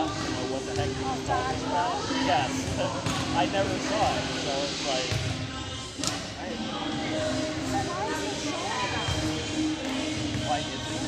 up to know what the heck he was talking about. Yes. I never saw it, so it's like... Why is it?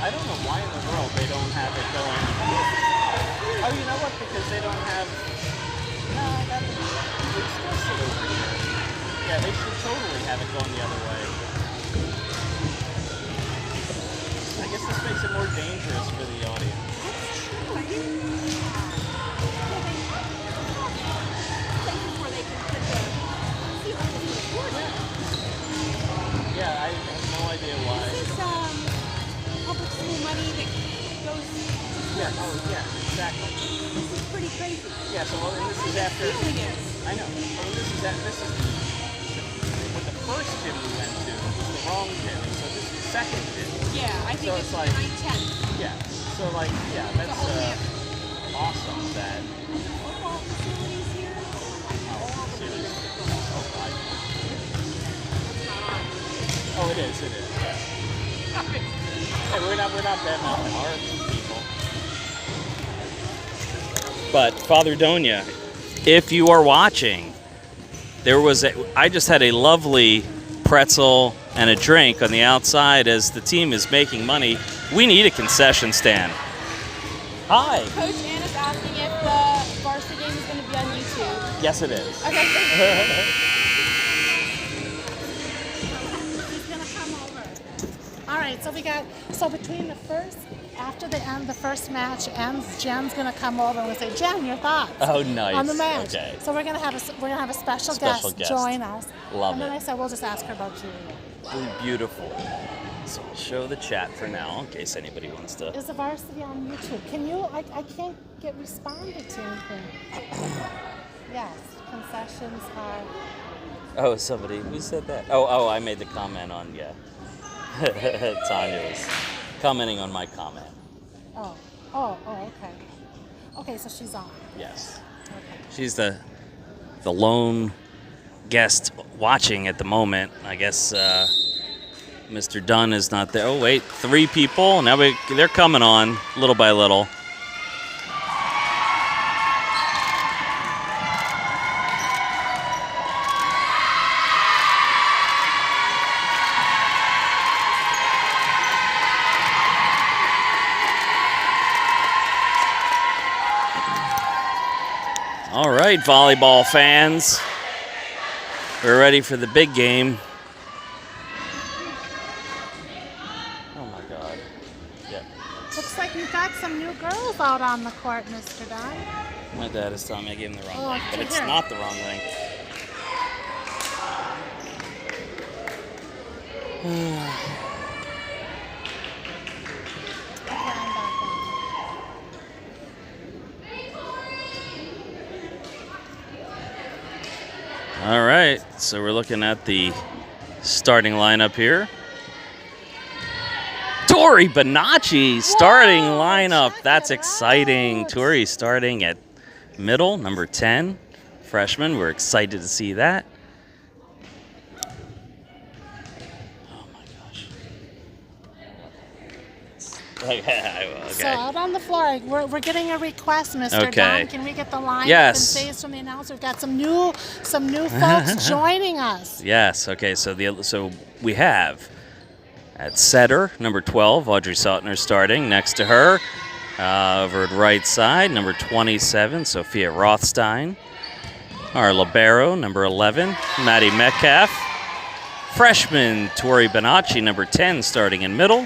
I don't know why in the world they don't have it going. Oh, you know what? Because they don't have... No, that's explicit over here. Yeah, they should totally have it going the other way. I guess this makes it more dangerous for the audience. Yeah, I have no idea why. This is public school money that goes... Yeah, oh yeah, exactly. This is pretty crazy. Yeah, so well, this is after... I know. Well, this is what the first gym we went to was the wrong gym. So this is the second gym. Yeah, I think so it's like 9-10. Yeah. So like, yeah, that's awesome that... Football facilities here. Oh, it is, yeah. Hey, we're not bad mouthing our people. But Father Donia, if you are watching, I just had a lovely pretzel and a drink on the outside as the team is making money. We need a concession stand. Hi. Coach Anna's asking if the varsity game is going to be on YouTube. Yes, it is. Okay. All right, so between after they end the first match ends, Jen's gonna come over and we'll say, Jen, your thoughts nice. on the match. Okay. So we're gonna have a special guest join us. Love and then it. I said we'll just ask her about Julia. Beautiful. So we'll show the chat for now in case anybody wants to. Is the varsity on YouTube? Can you? I can't get responded to anything. Yes, concessions are. Oh, somebody who said that? Oh, I made the comment on Tanya was commenting on my comment. Oh, okay. Okay, so she's on. Yes. Okay. She's the lone guest watching at the moment. I guess Mr. Dunn is not there. Oh, wait, 3 people. Now they're coming on little by little. All right, volleyball fans. We're ready for the big game. Oh, my God. Yeah. Looks like you've got some new girls out on the court, Mr. Dunn. My dad is telling me I gave him the wrong link, but it's here. not the wrong link. Okay, I'm back on. All right, so we're looking at the starting lineup here. Tori Bonacci starting lineup. That's exciting. Tori starting at middle, number 10, freshman. We're excited to see that. Oh my gosh. Okay. So out on the floor, we're getting a request, Mr. Okay. Dunn. Can we get the line Yes. and say from the announcer? We've got some new folks joining us. Yes. Okay. So we have at setter number 12, Audrey Sautner starting next to her. Over at right side, number 27, Sophia Rothstein. Our libero, number 11, Maddie Metcalf. Freshman Tori Bonacci, number 10, starting in middle.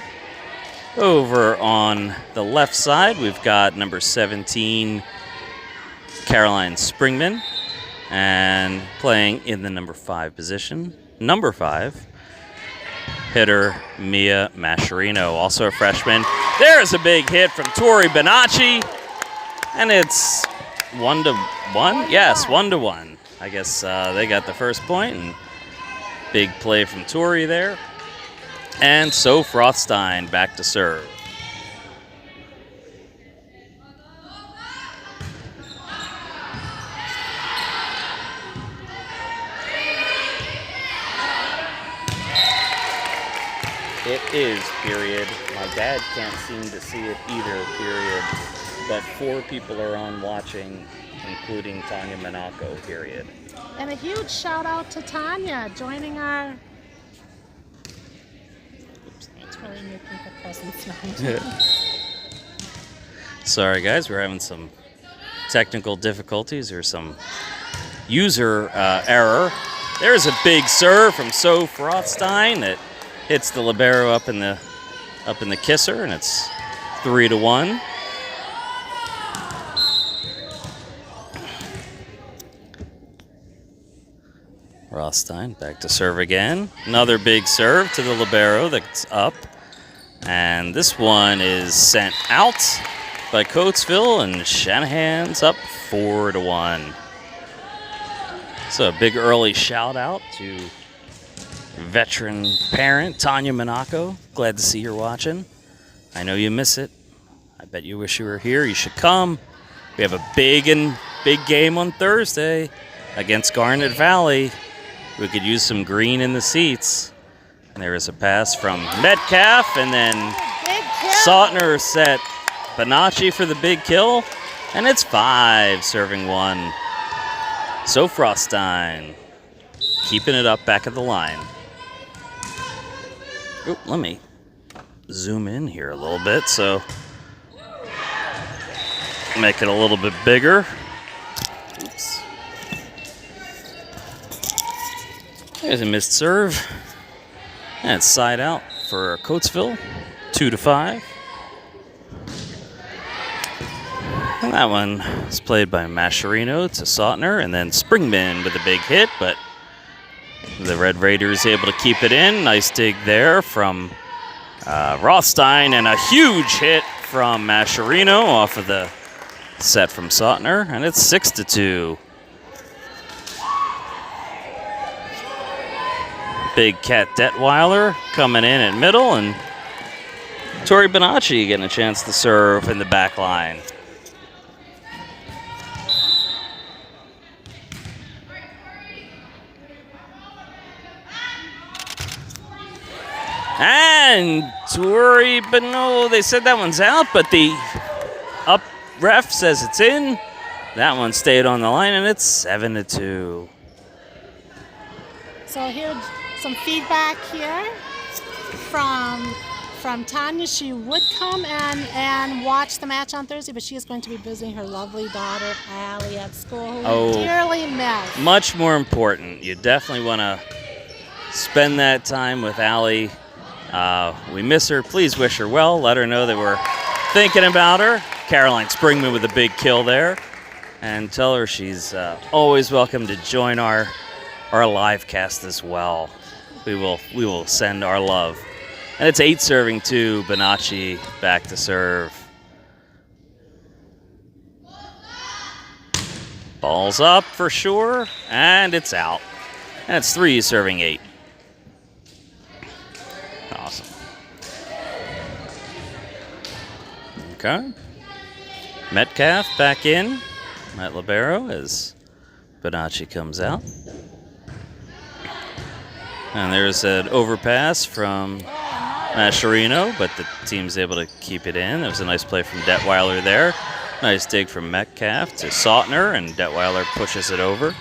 Over on the left side, we've got number 17, Caroline Springman. And playing in the number 5 position, number 5, hitter Mia Mascherino, also a freshman. There's a big hit from Tori Bonacci, and it's 1-1. Yes, 1-1. I guess they got the first point, and big play from Tori there. And Soph Rothstein back to serve. It is, period. My dad can't seem to see it either, period. But 4 people are on watching, including Tanya Monaco, period. And a huge shout out to Tanya joining our. It's really making the presence known. Sorry, guys, we're having some technical difficulties or some user error. There's a big serve from Soph Rothstein that hits the libero up in the kisser, and it's 3-1. Rothstein back to serve again. Another big serve to the libero that's up. And this one is sent out by Coatesville, and Shanahan's up 4-1. So a big early shout out to veteran parent Tanya Monaco. Glad to see you're watching. I know you miss it. I bet you wish you were here. You should come. We have a big game on Thursday against Garnet Valley. We could use some green in the seats. And there is a pass from Metcalf, and then Sautner set Bonacci for the big kill, and it's 5 serving 1. Soph Rothstein keeping it up back at the line. Oop, let me zoom in here a little bit so make it a little bit bigger. Oops. There's a missed serve. And it's side out for Coatesville, 2-5. And that one is played by Mascherino to Sautner, and then Springman with a big hit, but the Red Raiders able to keep it in. Nice dig there from Rothstein, and a huge hit from Mascherino off of the set from Sautner, and it's 6-2. Big Kat Detweiler coming in at middle, and Tori Bonacci getting a chance to serve in the back line. And Tori, but no, they said that one's out, but the up ref says it's in. That one stayed on the line, and it's 7-2. So here's some feedback here from Tanya. She would come and watch the match on Thursday, but she is going to be visiting her lovely daughter, Allie, at school, who we dearly miss. Much more important. You definitely want to spend that time with Allie. We miss her. Please wish her well. Let her know that we're thinking about her. Caroline Springman with a big kill there. And tell her she's always welcome to join our live cast as well. We will send our love. And it's 8 serving 2. Bonacci back to serve. Ball's up for sure, and it's out. And it's 3 serving 8. Awesome. Okay. Metcalf back in at libero as Bonacci comes out. And there's an overpass from Mascherino, but the team's able to keep it in. There was a nice play from Detweiler there. Nice dig from Metcalf to Sautner, and Detweiler pushes it over.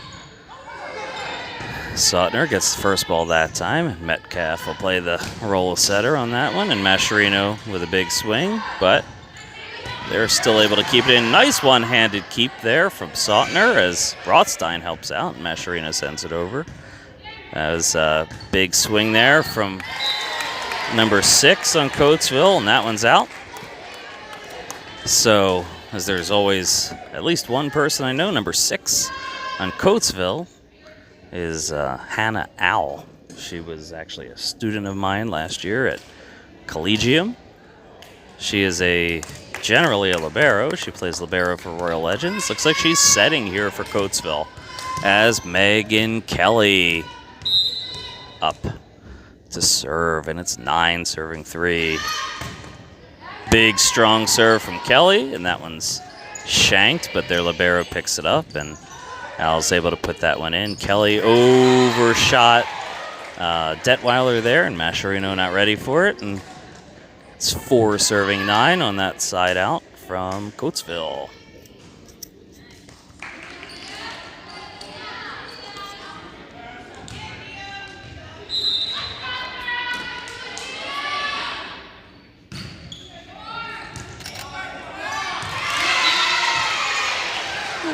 Sautner gets the first ball that time. Metcalf will play the role of setter on that one, and Mascherino with a big swing, but they're still able to keep it in. Nice one-handed keep there from Sautner as Rothstein helps out, and Mascherino sends it over. That was a big swing there from number 6 on Coatesville, and that one's out. So, as there's always at least one person I know, number 6 on Coatesville is Hannah Owl. She was actually a student of mine last year at Collegium. She is generally a libero. She plays libero for Royal Legends. Looks like she's setting here for Coatesville as Megan Kelly up to serve, and it's 9 serving 3. Big strong serve from Kelly, and that one's shanked, but their libero picks it up, and Al's able to put that one in. Kelly overshot Detweiler there, and Mascherino not ready for it, and it's 4 serving 9 on that side out from Coatesville.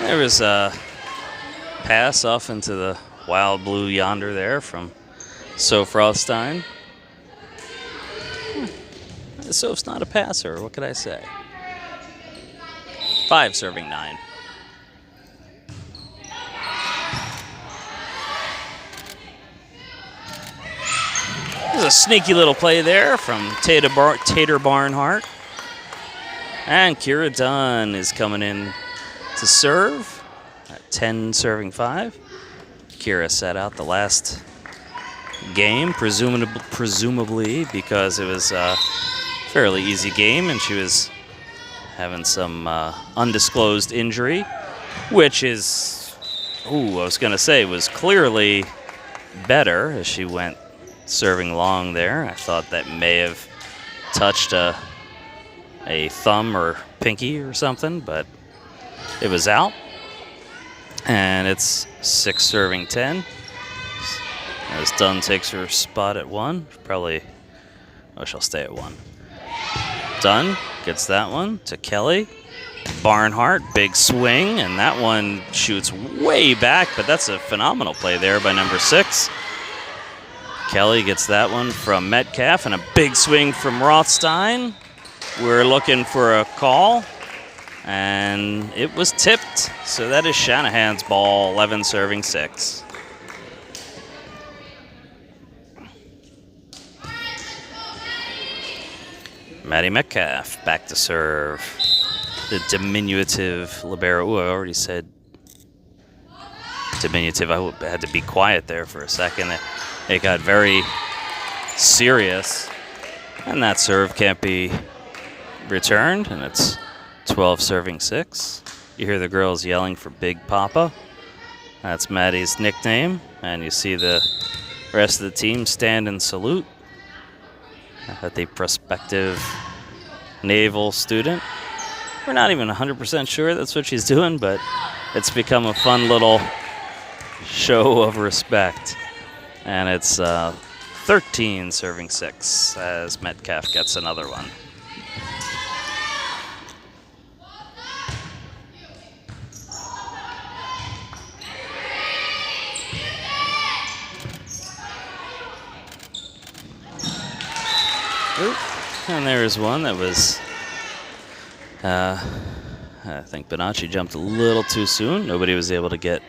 There was a pass off into the wild blue yonder there from Soph Rothstein. Soph's not a passer. What could I say? 5 serving 9. There's a sneaky little play there from Tater Barnhart. And Kira Dunn is coming in to serve at 10 serving 5. Kira sat out the last game, presumably because it was a fairly easy game and she was having some undisclosed injury, which is, I was going to say, was clearly better as she went serving long there. I thought that may have touched a thumb or pinky or something, but it was out, and it's 6 serving 10. As Dunn takes her spot at 1, she'll stay at 1. Dunn gets that one to Kelly. Barnhart, big swing, and that one shoots way back, but that's a phenomenal play there by number 6. Kelly gets that one from Metcalf, and a big swing from Rothstein. We're looking for a call. And it was tipped, so that is Shanahan's ball, 11 serving 6. Maddie Metcalf back to serve. The diminutive libero. I already said diminutive. I had to be quiet there for a second. It got very serious, and that serve can't be returned, and it's 12 serving 6. You hear the girls yelling for Big Papa. That's Maddie's nickname. And you see the rest of the team stand and salute. at the prospective naval student. We're not even 100% sure that's what she's doing, but it's become a fun little show of respect. And it's 13 serving 6 as Metcalf gets another one. Oop. And there's one that was, I think Bonacci jumped a little too soon. Nobody was able to get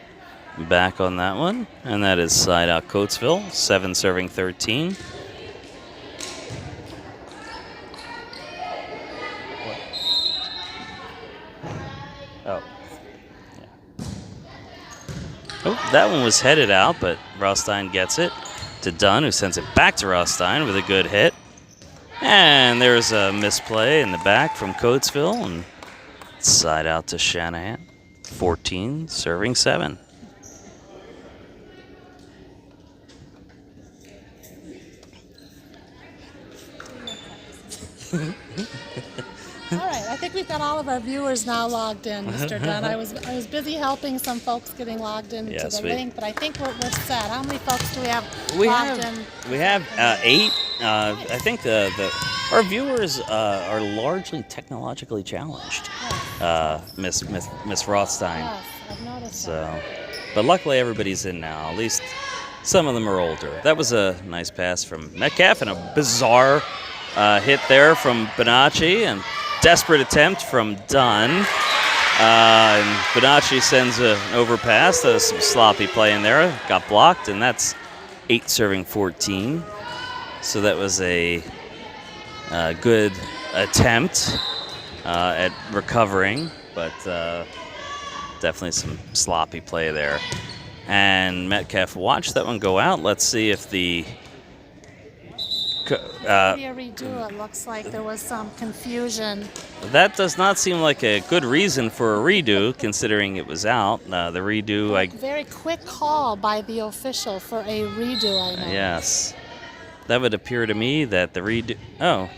back on that one. And that is side out Coatesville, 7 serving 13. Oh. Yeah. Oh, that one was headed out, but Rothstein gets it to Dunn, who sends it back to Rothstein with a good hit. And there's a misplay in the back from Coatesville, and side out to Shanahan. 14 serving 7. All right, I think we've got all of our viewers now logged in, Mr. Dunn. I was busy helping some folks getting logged into Yes, the link, but I think we're set. How many folks do we have logged in? We have 8. I think our viewers are largely technologically challenged. Yes. Miss Rothstein. Yes, I've noticed So, that. but luckily everybody's in now. At least some of them are older. That was a nice pass from Metcalf and a bizarre hit there from Bonacci, and desperate attempt from Dunn. And Bonacci sends an overpass. There's some sloppy play in there. Got blocked, and that's 8 serving 14. So that was a good attempt at recovering, but definitely some sloppy play there. And Metcalf watched that one go out. Let's see if the Maybe a redo. It looks like there was some confusion. that does not seem like a good reason for a redo, considering it was out. The redo, Very quick call by the official for a redo, I know. yes, that would appear to me that the redo. Oh,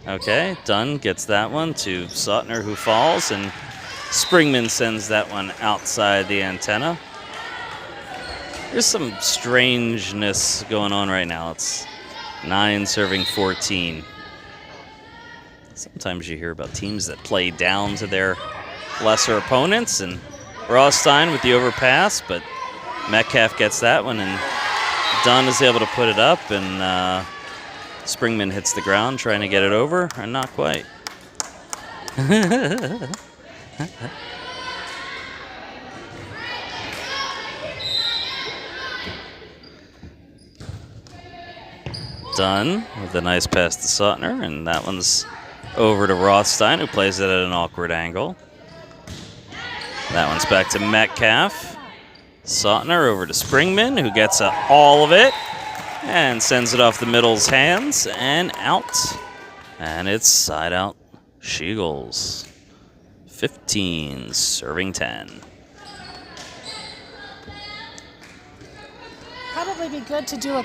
okay. Dunn gets that one to Sautner, who falls, and Springman sends that one outside the antenna. There's some strangeness going on right now. It's 9 serving 14. Sometimes you hear about teams that play down to their lesser opponents, and Rothstein with the overpass, but Metcalf gets that one, and Dunn is able to put it up, and Springman hits the ground trying to get it over, and not quite. Dunn with a nice pass to Sautner, and that one's over to Rothstein, who plays it at an awkward angle. That one's back to Metcalf. Sautner over to Springman, who gets all of it and sends it off the middle's hands and out. And it's side out Sheagles. 15 serving 10. Probably be good to do a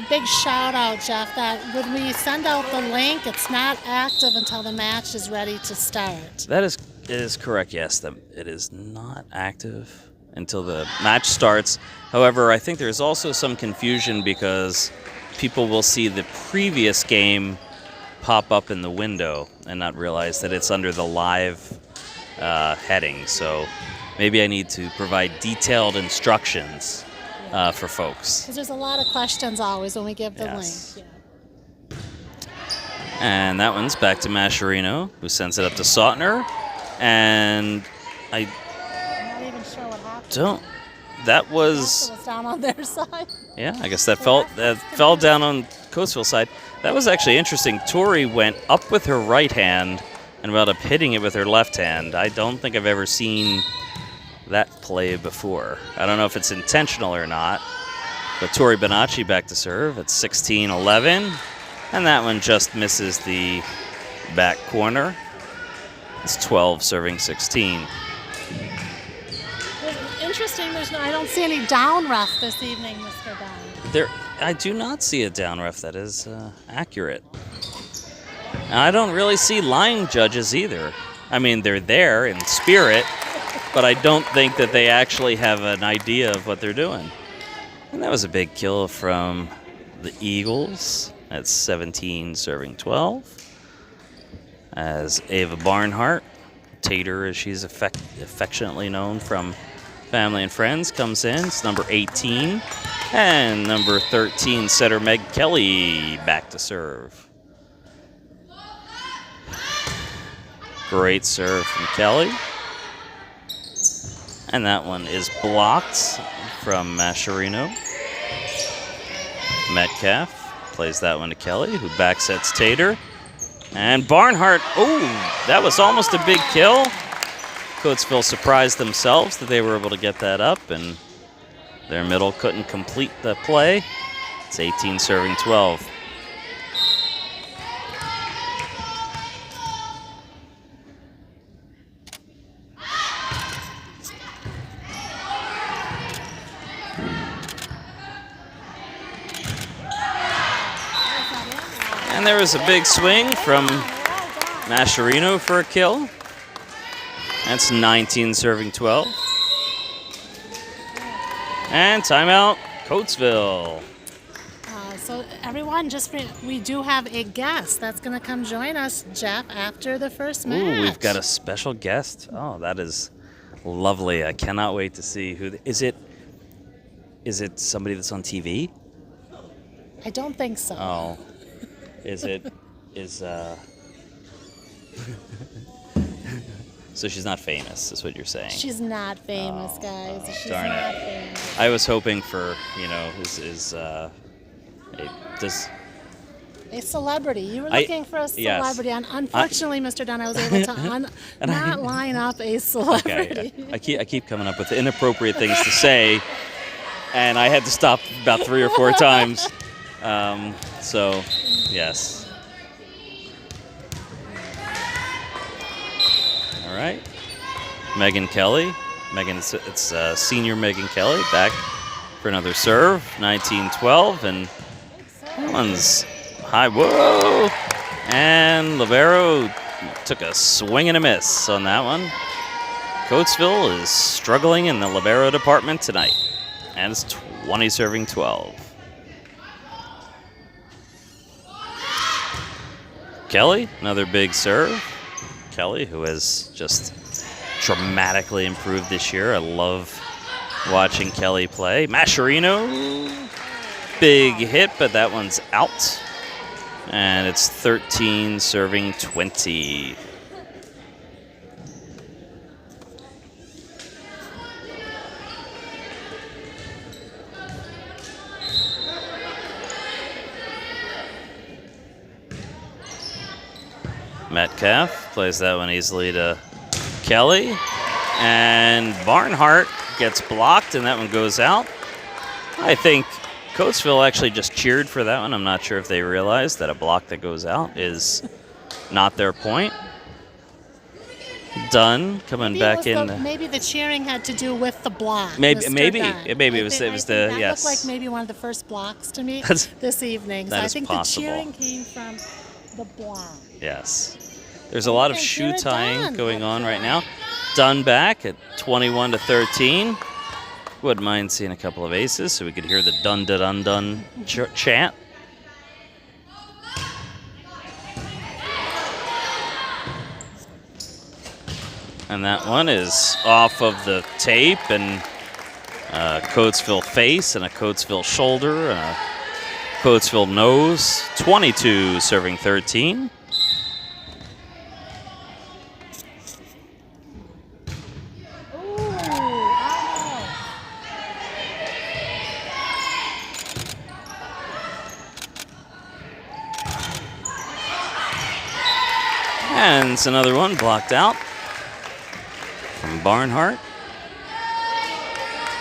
big shout out, Jeff, that when we send out the link, it's not active until the match is ready to start. It is correct, yes. It is not active until the match starts. However, I think there's also some confusion because people will see the previous game pop up in the window and not realize that it's under the live heading. So maybe I need to provide detailed instructions for folks. Because there's a lot of questions always when we give the Yes. link. Yeah. And that one's back to Mascherino, who sends it up to Sautner. And I'm not even sure what happened. that It was, was down on their side. yeah, I guess that fell down on Coatesville's side. That was actually interesting. Tori went up with her right hand and wound up hitting it with her left hand. I don't think I've ever seen that play before. I don't know if it's intentional or not, but Tori Bonacci back to serve at 16-11, and that one just misses the back corner. It's 12 serving 16. Interesting, I don't see any down ref this evening, Mr. Dunn. I do not see a down ref. That is accurate. And I don't really see line judges either. I mean, they're there in spirit, but I don't think that they actually have an idea of what they're doing. And that was a big kill from the Eagles. That's 17 serving 12. As Ava Barnhart, Tater as she's affectionately known from family and friends, comes in. It's number 18. And number 13, setter Meg Kelly, back to serve. Great serve from Kelly. And that one is blocked from Mascherino. Metcalf plays that one to Kelly, who backsets Tater. And Barnhart, oh, that was almost a big kill. Coatesville surprised themselves that they were able to get that up, and their middle couldn't complete the play. It's 18 serving 12. And there was a big swing from Mascherino for a kill. That's 19 serving 12. And timeout, Coatesville. So everyone, we do have a guest that's going to come join us, Jeff, after the first match. Ooh, we've got a special guest. Oh, that is lovely. I cannot wait to see who. Is it somebody that's on TV? I don't think so. Oh. So she's not famous, is what you're saying. She's not famous, guys. She's darn not it. famous. I was hoping for, A celebrity. You were looking for a celebrity, yes. and unfortunately, Mr. Dunn, I was able to not line up a celebrity. Okay, I keep coming up with inappropriate things to say, and I had to stop about 3 or 4 times. So, yes. All right. Megan Kelly. It's senior Megan Kelly back for another serve. 19-12, and that one's high. Whoa! And Libero took a swing and a miss on that one. Coatesville is struggling in the Libero department tonight, and it's 20 serving 12. Kelly, another big serve. Kelly, who has just dramatically improved this year. I love watching Kelly play. Mascherino, big hit, but that one's out. And it's 13 serving 20. Metcalf plays that one easily to Kelly. And Barnhart gets blocked, and that one goes out. I think Coatesville actually just cheered for that one. I'm not sure if they realized that a block that goes out is not their point. Dunn coming back in. Maybe the cheering had to do with the block. Maybe it was that yes. looked like maybe one of the first blocks to me this evening. So I think possible. the cheering came from the block. Yes. There's a lot of shoe tying going on right now. Dunn back at 21-13. Wouldn't mind seeing a couple of aces so we could hear the dun-dun-dun chant. And that one is off of the tape, and a Coatesville face and a Coatesville shoulder and a Coatesville nose. 22 serving 13. And it's another one blocked out from Barnhart.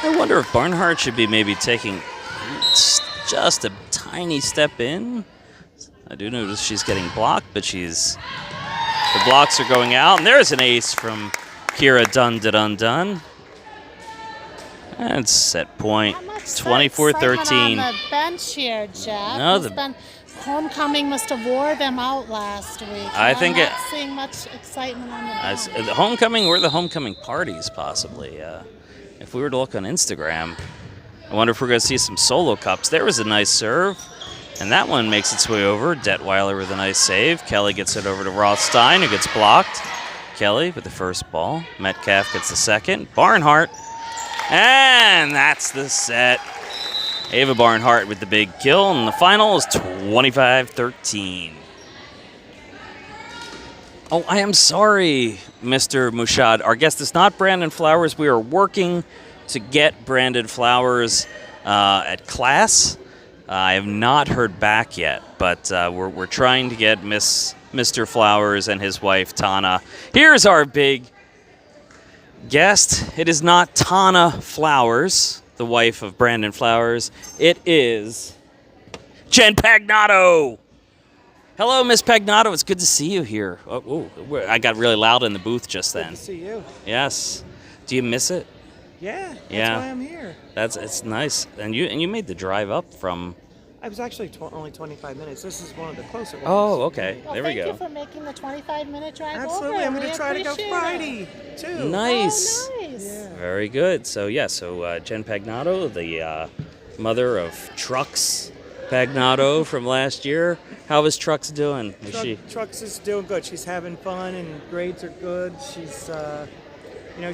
I wonder if Barnhart should be maybe taking just a tiny step in. I do notice she's getting blocked, but the blocks are going out. And there's an ace from Kira Dun. And set point. Not much 24-13. Excitement on the bench here, Jeff. No, It's been homecoming must have wore them out last week. I think I'm not seeing much excitement on the bench. the homecoming or the homecoming parties, possibly. If we were to look on Instagram, I wonder if we're going to see some solo cups. There was a nice serve, and that one makes its way over. Detweiler with a nice save. Kelly gets it over to Rothstein, who gets blocked. Kelly with the first ball. Metcalf gets the second. Barnhart. And that's the set. Ava Barnhart with the big kill, and the final is 25-13. Oh, I am sorry, Mr. Mushad. Our guest is not Brandon Flowers. We are working to get Brandon Flowers at class. I have not heard back yet, but we're trying to get Mr. Flowers and his wife, Tana. Here's our big guest. It is not Tana Flowers, the wife of Brandon Flowers. It is Jen Pagnato. Hello, Miss Pagnato. It's good to see you here. I got really loud in the booth just then. Good to see you. Yes. Do you miss it? Yeah, that's Yeah. why I'm here. It's nice. And you made the drive up from. I was actually only 25 minutes. This is one of the closer ones. Oh, okay. Well, there we thank go. you for making the 25-minute drive Absolutely. over. I'm going We to try to go appreciate Friday, too. Nice. Oh, nice. Yeah. Very good. So Jen Pagnato, the mother of Trucks Pagnato from last year. How is Trucks doing? Trucks is doing good. She's having fun and grades are good. She's,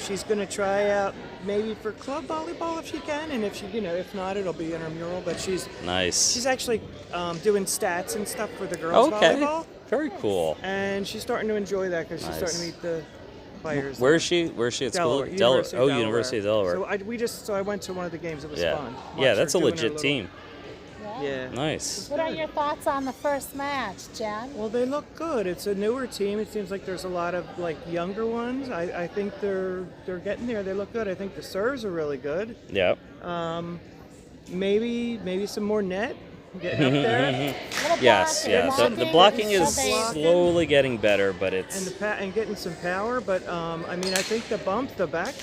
she's going to try out maybe for club volleyball if she can, and if not, it'll be intramural. But she's Nice. actually doing stats and stuff for the girls Okay. volleyball, Very cool. and she's starting to enjoy that because she's Nice. starting to meet the players. Where is she at Delaware, school? University of Delaware. University of Delaware. So I went to one of the games. It was yeah. fun. Yeah, Watched that's a her doing her legit little- team. Yeah. Nice. What are your thoughts on the first match, Jen? Well, they look good. It's a newer team. It seems like there's a lot of younger ones. I think they're getting there. They look good. I think the serves are really good. Yep. Maybe some more net getting up there. Yes, yeah. The blocking is so slowly getting better, but it's and getting some power. But I think the back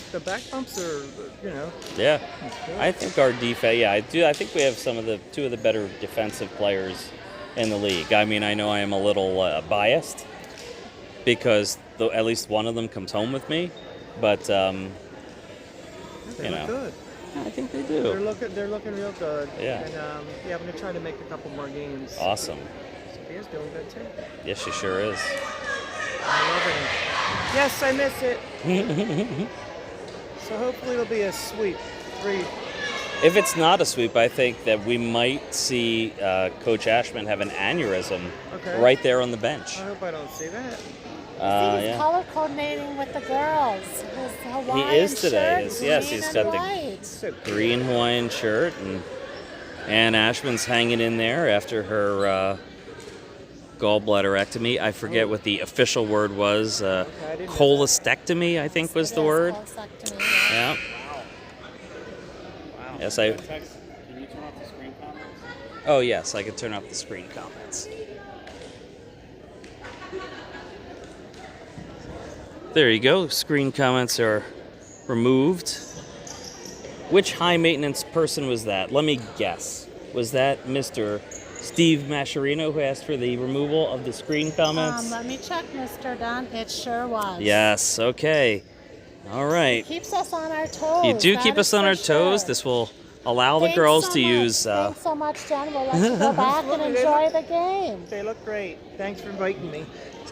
bumps are yeah. I think our defense. Yeah, I do. I think we have two of the better defensive players in the league. I mean, I know I am a little biased because at least one of them comes home with me, but They look good. I think they They're do. looking real good. Yeah. And I'm gonna try to make a couple more games. Awesome. Sophia's doing good too. Yes, she sure is. I'm loving it. Yes, I miss it. So hopefully it'll be a sweep. 3. If it's not a sweep, I think that we might see Coach Ashman have an aneurysm Okay. right there on the bench. I hope I don't see that. He's Yeah. color coordinating with the girls. His Hawaiian He is today. shirt, Yes, green he's and got the white. So green Hawaiian shirt, and Ann Ashman's hanging in there after her gallbladderectomy. I forget what the official word was. Cholecystectomy, I think, was the Yes, word. cholecystectomy, Yeah. yeah. Yes, Can you turn off the screen comments? Oh, yes, I can turn off the screen comments. There you go. Screen comments are removed. Which high maintenance person was that? Let me guess. Was that Mr. Steve Mascherino who asked for the removal of the screen comments? Let me check, Mr. Dunn. It sure was. Yes, okay. All right. Keeps us on our toes. You do that keep is us on for our toes. sure. This will allow the Thanks girls so to much. use. Thanks so much, Jen. We'll let you go back and Absolutely. enjoy the game. they look great. Thanks for inviting me.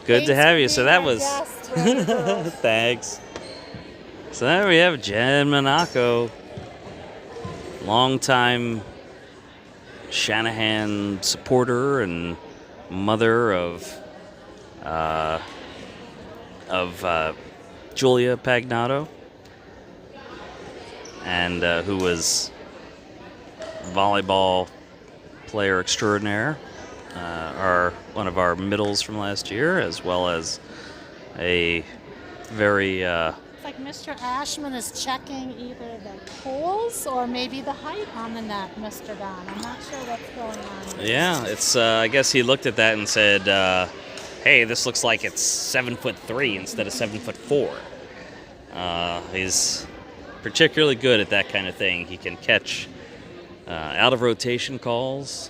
Good to Thanks have for you. So being that our was. guest, Ren girls. Thanks. So there we have Jen Monaco, longtime Shanahan supporter and mother of Julia Pagnato, and who was volleyball player extraordinaire, one of our middles from last year, as well as a very It's like Mr. Ashman is checking either the poles or maybe the height on the net, Mr. Don. I'm not sure what's going on. yeah. It's I guess he looked at that and said, "Hey, this looks like it's 7'3" instead of 7'4." He's particularly good at that kind of thing. He can catch out of rotation calls.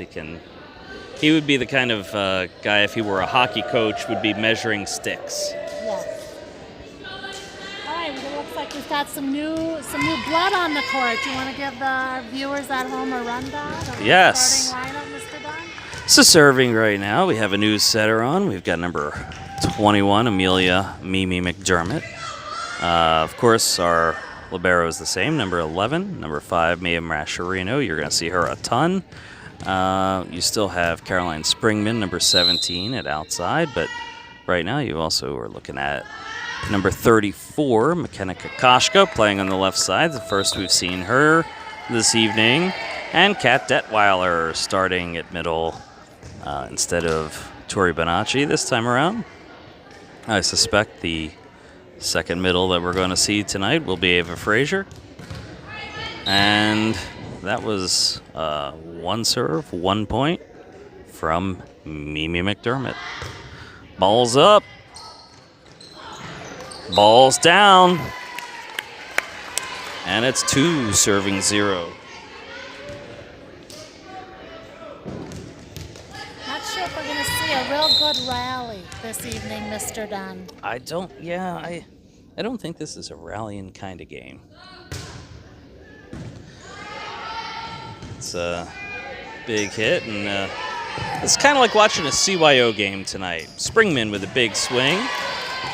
He would be the kind of guy, if he were a hockey coach, would be measuring sticks. Yes. All right, well, it looks like we've got some new blood on the court. Do you want to give the viewers at home a rundown of Yes. the starting lineup, Mr. Dunn? So serving right now, we have a new setter on. We've got number 21, Amelia Mimi McDermott. Of course, our libero is the same, number 11. Number 5, Mia Mascherino. You're going to see her a ton. You still have Caroline Springman, number 17, at outside, but right now you also are looking at number 34, McKenna Kokoschka, playing on the left side. The first we've seen her this evening. And Kat Detweiler starting at middle instead of Tori Bonacci this time around. I suspect the second middle that we're going to see tonight will be Ava Frazier. And that was 1 serve, 1 point from Mimi McDermott. Balls up. Balls down. And it's 2 serving 0. Not sure if we're going to see a real good rally this evening, Mr. Dunn. I don't think this is a rallying kind of game. It's a big hit, and it's kind of like watching a CYO game tonight. Springman with a big swing.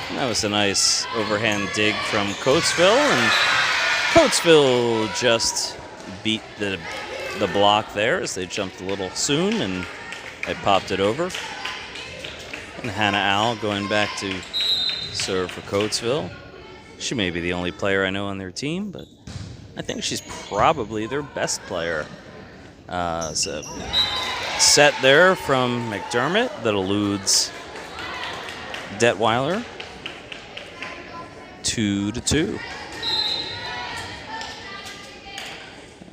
And that was a nice overhand dig from Coatesville, and Coatesville just beat the block there as they jumped a little soon, and they popped it over. And Hannah Al going back to serve for Coatesville. She may be the only player I know on their team, but I think she's probably their best player. It's a set there from McDermott that eludes Detweiler. 2-2.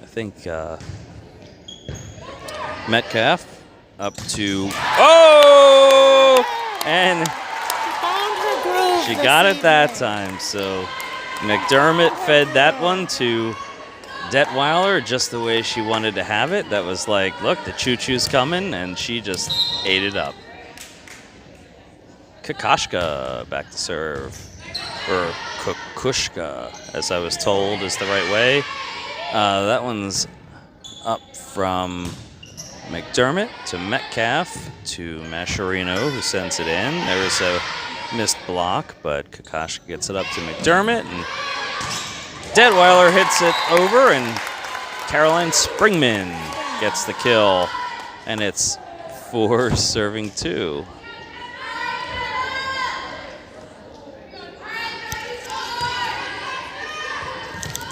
I think Metcalf up to... Oh! And she got it that time. So McDermott fed that one to Detweiler just the way she wanted to have it. That was like, look, the choo-choo's coming, and she just ate it up. Kokoschka back to serve. Or Kokushka, as I was told is the right way. That one's up from McDermott to Metcalf to Mascherino, who sends it in. There was a missed block, but Kokoschka gets it up to McDermott, and Detweiler hits it over, and Caroline Springman gets the kill, and it's 4 serving 2.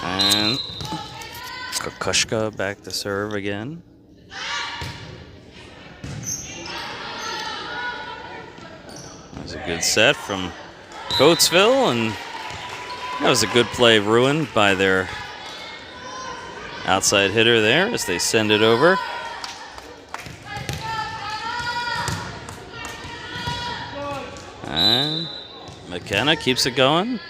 And Kokoschka back to serve again. That was a good set from Coatesville, and that was a good play ruined by their outside hitter there as they send it over. And McKenna keeps it going.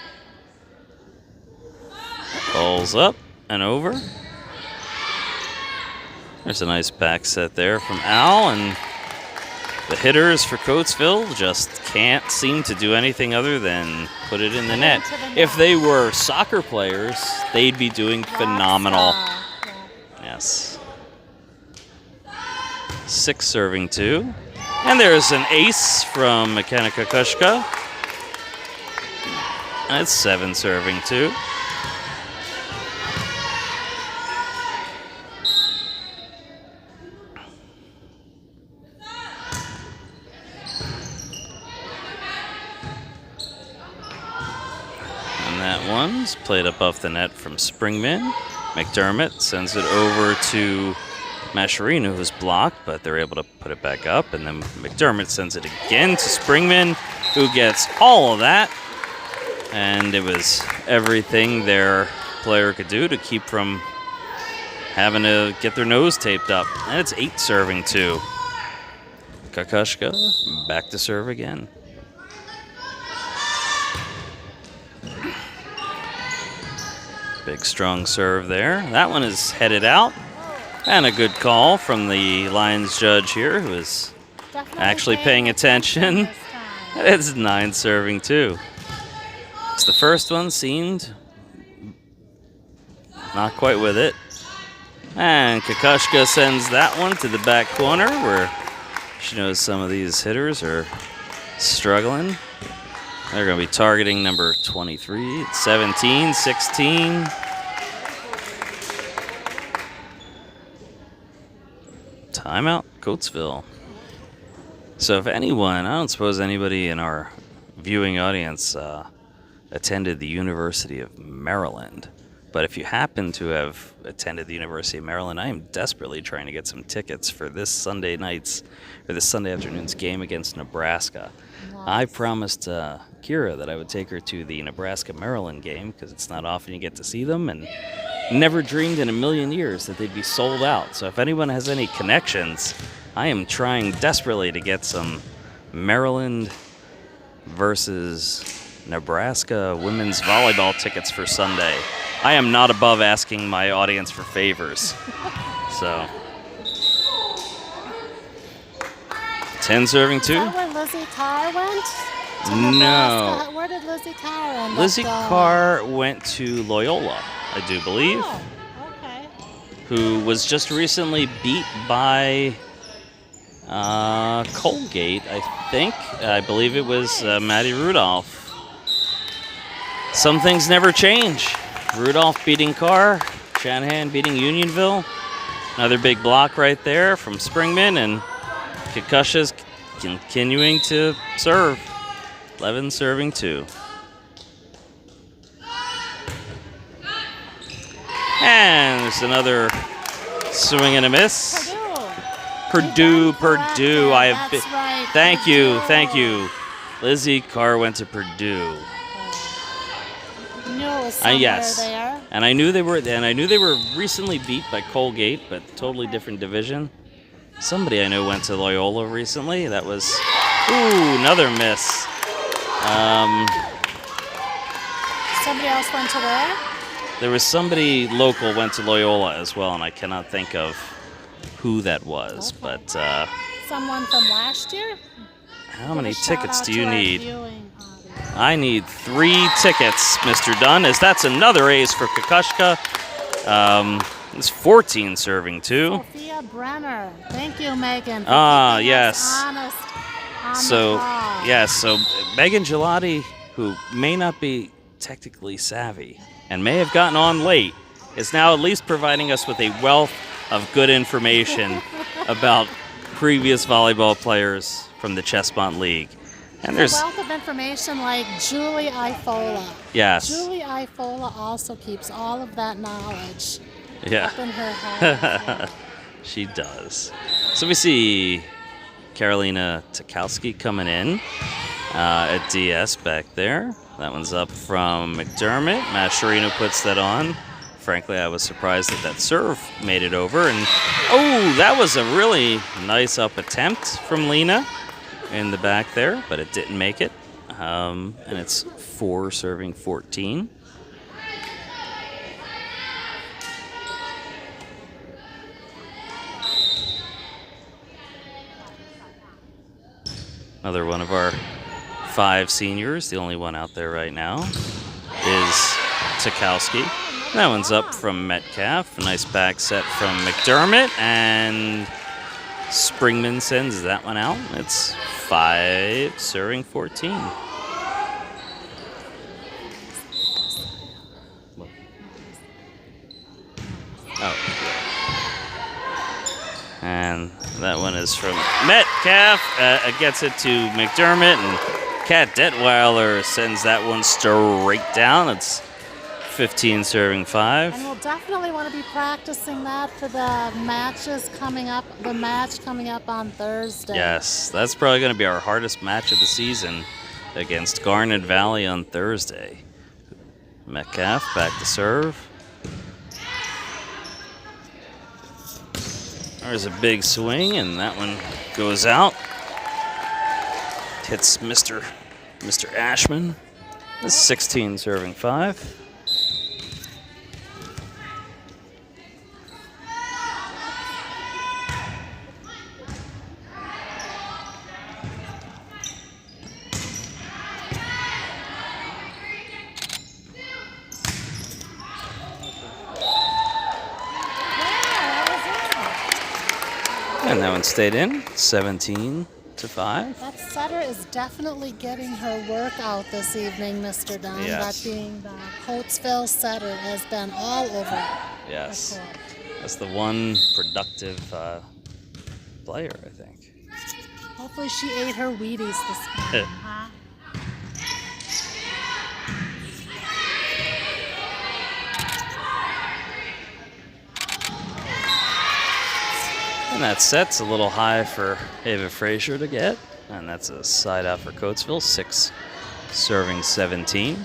Balls up and over. There's a nice back set there from Al, and the hitters for Coatesville just can't seem to do anything other than put it in the net. If they were soccer players, they'd be doing phenomenal. Yes. 6 serving 2. And there's an ace from McKenna Kokoschka. And it's 7 serving 2. One's played up off the net from Springman. McDermott sends it over to Mascherino, who's blocked, but they're able to put it back up. And then McDermott sends it again to Springman, who gets all of that. And it was everything their player could do to keep from having to get their nose taped up. And it's 8 serving 2. Kokoschka back to serve again. Big strong serve there. That one is headed out And a good call from the Lions judge here, who is Definitely actually paying attention. this time. It's 9 serving 2. It's the first one seemed not quite with it. And Kokoschka sends that one to the back corner where she knows some of these hitters are struggling. They're going to be targeting number 23, 17, 16. Timeout, Coatesville. So if anyone, I don't suppose anybody in our viewing audience attended the University of Maryland. But if you happen to have attended the University of Maryland, I am desperately trying to get some tickets for this Sunday afternoon's game against Nebraska. Nice. I promised Kira that I would take her to the Nebraska-Maryland game because it's not often you get to see them, and never dreamed in a million years that they'd be sold out. So if anyone has any connections, I am trying desperately to get some Maryland versus Nebraska women's volleyball tickets for Sunday. I am not above asking my audience for favors. So 10 serving 2. Is that where Lizzie Carr went? To No. Nebraska? Where did Lizzie Carr end up Lizzie going? Carr went to Loyola, I do believe, Oh, okay. who was just recently beat by Colgate, I think. I believe it was Maddie Rudolph. Some things never change. Rudolph beating Carr, Shanahan beating Unionville. Another big block right there from Springman, and Kokoschka's continuing to serve. 11 serving 2. And there's another swing and a miss. Purdue. I have That's right. Thank you. Purdue. Lizzie Carr went to Purdue. Knew it was somewhere Yes. there. And I knew they were recently beat by Colgate, but totally different division. Somebody I know went to Loyola recently. That was another miss. Somebody else went to where? There was somebody local went to Loyola as well, and I cannot think of who that was. Okay. But Someone from last year? how many Give a shout tickets out do to you our need? viewing audience. I need 3 tickets, Mr. Dunn, as that's another ace for Kokoschka. It's 14 serving 2. Sophia Brenner. Thank you, Megan. for Ah, keeping us yes. honest on the So, call. yes, so Megan Gelati, who may not be technically savvy and may have gotten on late, is now at least providing us with a wealth of good information about previous volleyball players from the Chespont League. And A there's, wealth of information like Julie Ifola. yes, Julie Ifola also keeps all of that knowledge yeah. up in her head. She does. So we see Carolina Tukowski coming in at DS back there. That one's up from McDermott. Mascherino puts that on. Frankly, I was surprised that serve made it over. And that was a really nice up attempt from Lena in the back there, but it didn't make it. And it's 4 serving 14. Another one of our 5 seniors, the only one out there right now, is Tukowski. That one's up from Metcalf. A nice back set from McDermott, and Springman sends that one out. It's 5 serving 14. And that one is from Metcalf. Gets it to McDermott, and Kat Detweiler sends that one straight down. It's 15 serving 5. And we'll definitely want to be practicing that for the matches coming up, the match coming up on Thursday. Yes, that's probably going to be our hardest match of the season against Garnet Valley on Thursday. Metcalf back to serve. There's a big swing, and that one goes out. Hits Mr. Ashman. That's 16 serving 5. one stayed in, 17-5. That setter is definitely getting her work out this evening, Mr. Dunn. Yes. That being the Coatesville setter has been all over Yes. the court. That's the one productive player, I think. Hopefully she ate her Wheaties this morning, huh? And that set's a little high for Ava Frazier to get. And that's a side out for Coatesville, 6 serving 17.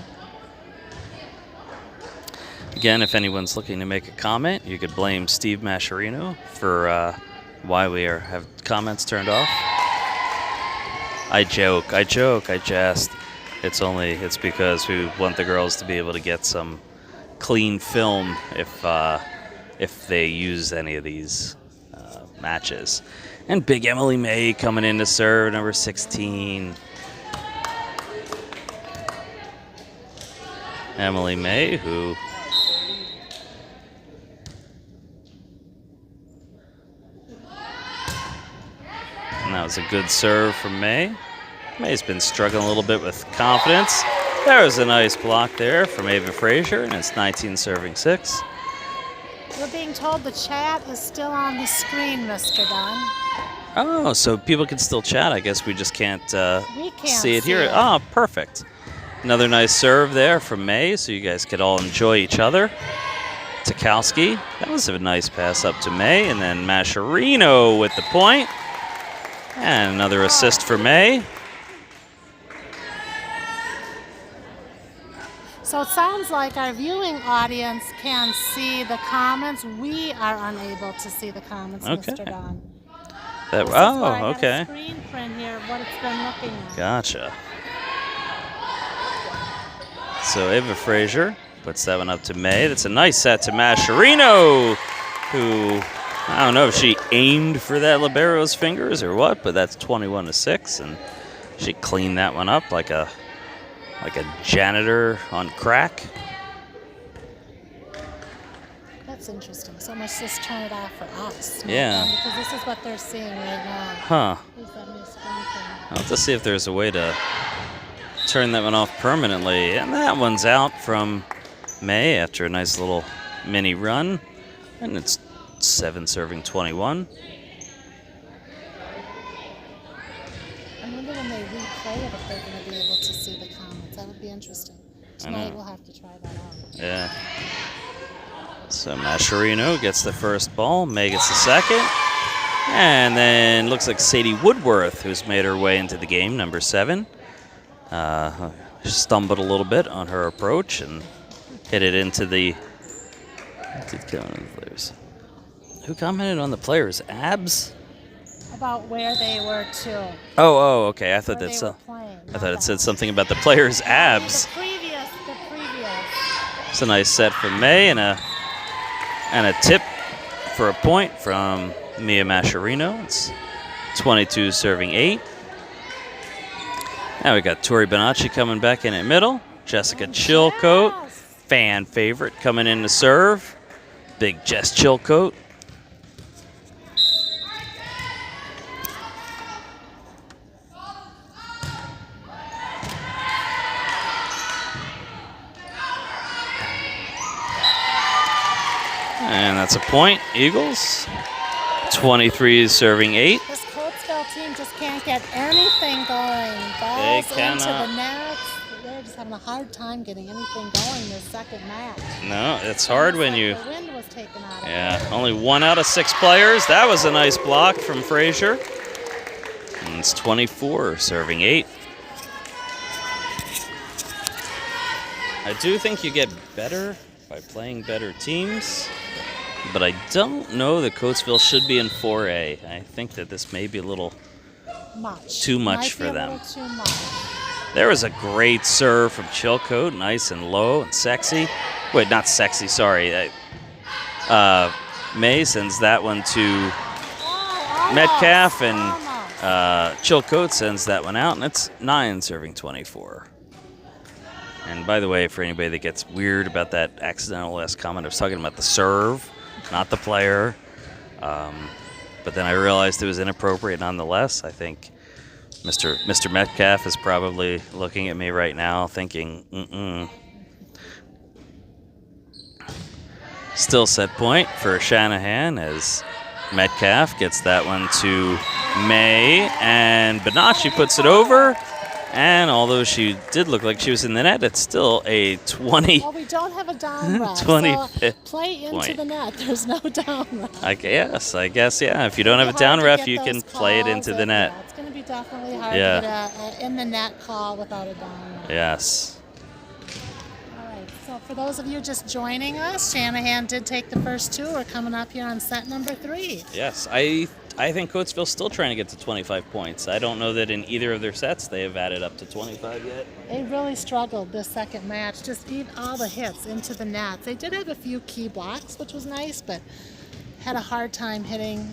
Again, if anyone's looking to make a comment, you could blame Steve Mascherino for why we have comments turned off. I joke, I jest. It's because we want the girls to be able to get some clean film if they use any of these matches. And big Emily May coming in to serve, number 16. Emily May, who and that was a good serve from May. May's been struggling a little bit with confidence. There was a nice block there from Ava Frazier, and it's 19 serving 6. We're being told the chat is still on the screen, Mr. Dunn. Oh, so people can still chat. I guess we just can't, We can't see it see here. it. Oh, perfect. Another nice serve there from May, so you guys could all enjoy each other. Tukowski, that was a nice pass up to May, and then Mascherino with the point. And another assist for May. So it sounds like our viewing audience can see the comments. We are unable to see the comments, Okay. Mr. Dunn. That, This is why I oh, got a okay. screen print here of what it's been looking at. Gotcha. So Ava Frazier puts that one up to May. That's a nice set to Mascherino, who, I don't know if she aimed for that libero's fingers or what, but that's 21-6, and she cleaned that one up like a janitor on crack. That's interesting. So much just turn it off for us. Yeah. Because this is what they're seeing right now. Huh. Is that new screen print. I'll have to see if there's a way to turn that one off permanently. And that one's out from May after a nice little mini run. And it's 7 serving 21. I wonder when they replay it if they're going to be able to see the comments. That would be interesting. Tonight we'll have to try that out. Yeah. So Mascherino gets the first ball. May gets the second. And then looks like Sadie Woodworth, who's made her way into the game, number 7. Stumbled a little bit on her approach and hit it into the... Who commented on the players' abs? About where they were too. Oh, okay. I thought Where that's. they were playing, I not thought it that. said something about the players' abs. The previous. It's a nice set from May and a tip for a point from Mia Mascherino. It's 22 serving 8. Now we got Tori Bonacci coming back in at middle. Jessica Chilcote, Yes. fan favorite, coming in to serve. Big Jess Chilcote. And that's a point, Eagles. 23 serving 8. This Coatesville team just can't get anything going. Balls into cannot. the nets. They're just having a hard time getting anything going this second match. No, it's hard when you... The wind was taken out of Yeah, it. only 1 out of 6 players. That was a nice block from Frazier. And it's 24 serving 8. I do think you get better by playing better teams, but I don't know that Coatesville should be in 4A. I think that this may be a little too much Might for be a them. little too much. There was a great serve from Chilcote, nice and low and sexy. Wait, not sexy, sorry. May sends that one to Metcalf, and Chilcote sends that one out, and it's 9 serving 24. And by the way, for anybody that gets weird about that accidental last comment, I was talking about the serve, not the player. but then I realized it was inappropriate nonetheless. I think Mr. Metcalf is probably looking at me right now thinking, Still set point for Shanahan as Metcalf gets that one to May, and Bonacci puts it over. And although she did look like she was in the net, it's still a 20. Well, we don't have a down ref, 25th so play into point. the net. There's no down ref. I guess, yeah. If you don't have a down ref, you can play it into the net. Yeah, it's going to be definitely hard Yeah. to get a in the net call without a down ref. Yes. All right, so for those of you just joining us, Shanahan did take the first two. We're coming up here on set number 3. Yes. I think Coatesville's still trying to get to 25 points. I don't know that in either of their sets they have added up to 25 yet. They really struggled this second match, just beat all the hits into the net. They did have a few key blocks, which was nice, but had a hard time hitting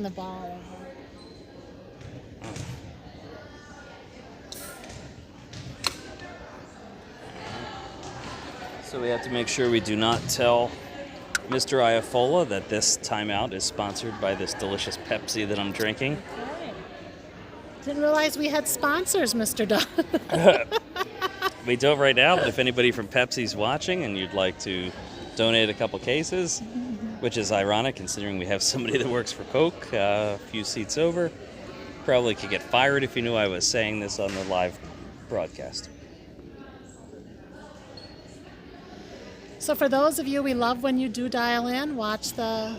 the ball. So we have to make sure we do not tell Mr. Iafola that this timeout is sponsored by this delicious Pepsi that I'm drinking. Okay. Didn't realize we had sponsors, Mr. Dunn. We don't right now, but if anybody from Pepsi's watching and you'd like to donate a couple cases, which is ironic considering we have somebody that works for Coke a few seats over, probably could get fired if you knew I was saying this on the live broadcast. So for those of you, we love when you do dial in, watch the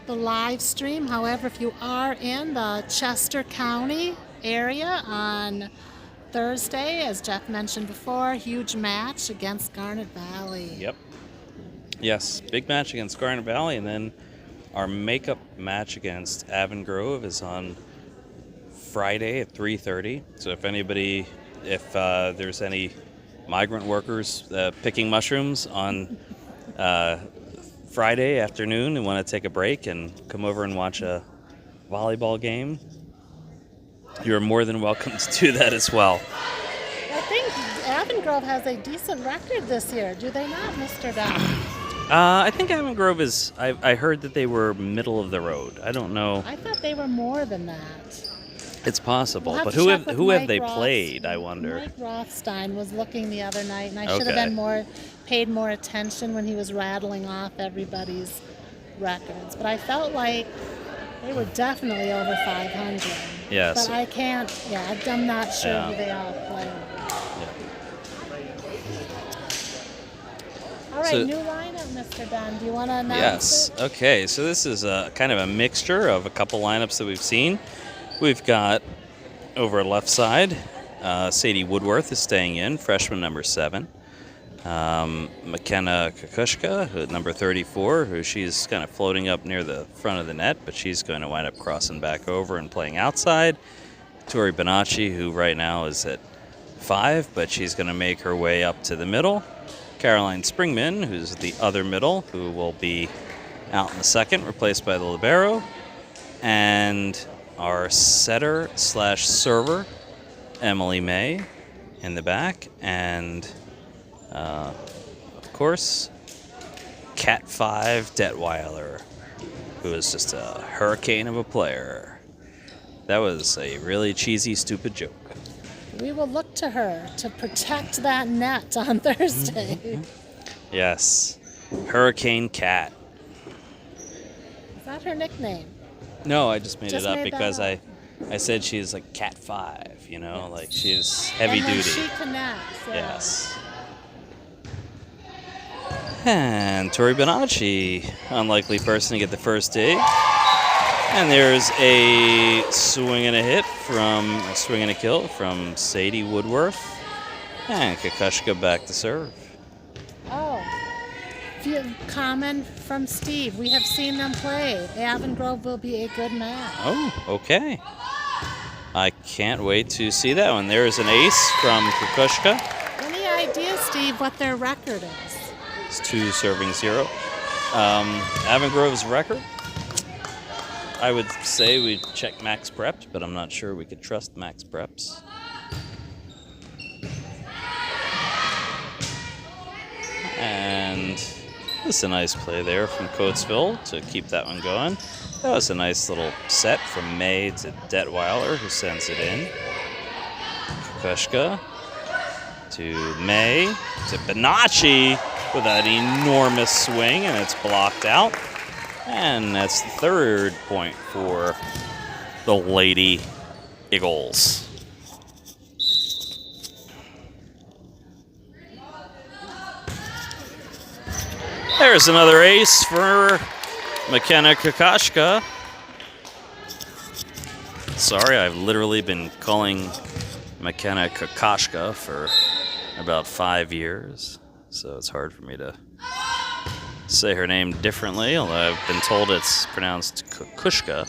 live stream. However, if you are in the Chester County area on Thursday, as Jeff mentioned before, huge match against Garnet Valley. Yep. Yes, big match against Garnet Valley, and then our makeup match against Avon Grove is on Friday at 3:30. So if there's any migrant workers picking mushrooms on Friday afternoon and want to take a break and come over and watch a volleyball game, you're more than welcome to do that as well. I think Avon Grove has a decent record this year. Do they not, Mr. Dunn? I think Avon Grove is, I heard that they were middle of the road. I don't know. I thought they were more than that. It's possible, We'll but to who check have with who have Mike they Roth. played, I wonder? Mike Rothstein was looking the other night, and I should have Okay. been paid more attention when he was rattling off everybody's records. But I felt like they were definitely over 500. Yes. But I can't. Yeah, I'm not sure Yeah. who they all played. All right, So- new lineup, Mr. Dunn. Do you want to announce Yes. it? Okay, so this is a kind of a mixture of a couple lineups that we've seen. We've got over left side, Sadie Woodworth is staying in, freshman number 7. McKenna Kukushka, number 34, who she's kind of floating up near the front of the net, but she's going to wind up crossing back over and playing outside. Tori Bonacci, who right now is at 5, but she's going to make her way up to the middle. Caroline Springman, who's the other middle, who will be out in the second, replaced by the libero. And our setter/server, Emily May, in the back. And, of course, Cat 5 Detweiler, who is just a hurricane of a player. That was a really cheesy, stupid joke. We will look to her to protect that net on Thursday. Yes. Hurricane Cat. Is that her nickname? No, I just made Just it up made that because up. I said she's like Cat 5, you know, like she's heavy and then duty. she connects. Yeah. Yes. And Tori Bonacci, unlikely person to get the first dig. And there's a swing and a kill from Sadie Woodworth. And Kukushka back to serve. Oh, comment from Steve. We have seen them play. Avon Grove will be a good match. Oh, okay. I can't wait to see that one. There's an ace from Kukushka. Any idea, Steve, what their record is? It's 2 serving 0. Avon Grove's record, I would say we check Max Prepped, but I'm not sure we could trust Max Preps. And This is a nice play there from Coatesville to keep that one going. That was a nice little set from May to Detweiler, who sends it in. Kukushka to May to Bonacci with that enormous swing, and it's blocked out. And that's the third point for the Lady Eagles. There's another ace for McKenna Kukushka. Sorry, I've literally been calling McKenna Kukushka for about 5 years, so it's hard for me to say her name differently, although I've been told it's pronounced Kukushka.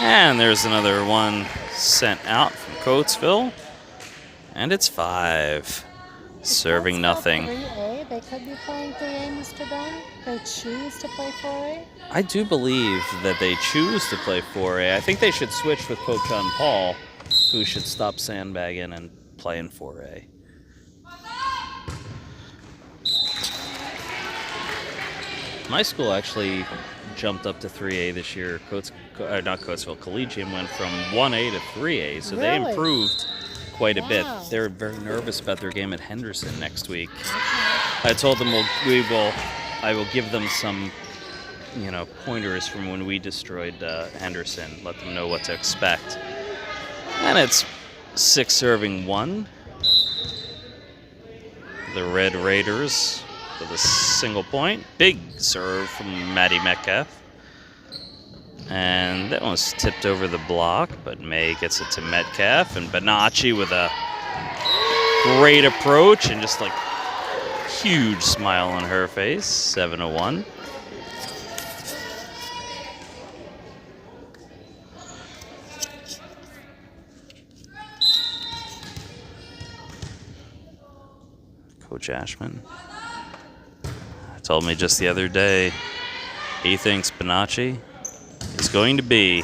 And there's another one sent out from Coatesville, and it's 5. Serving nothing. 3A, they could be playing 3A, Mr. Dunn. They choose to play 4A. I do believe that they choose to play 4A. I think they should switch with Coach Paul, who should stop sandbagging and play in 4A. My school actually jumped up to 3A this year. Not Coatesville, Collegium went from 1A to 3A, so they Really? improved quite a bit. Wow. They're very nervous about their game at Henderson next week. I told them I will give them some, pointers from when we destroyed Henderson. Let them know what to expect. And it's 6 serving 1. The Red Raiders with a single point. Big serve from Maddie Metcalf. And that one's tipped over the block, but May gets it to Metcalf, and Bonacci with a great approach and just like huge smile on her face. 7-1. Coach Ashman told me just the other day he thinks Bonacci is going to be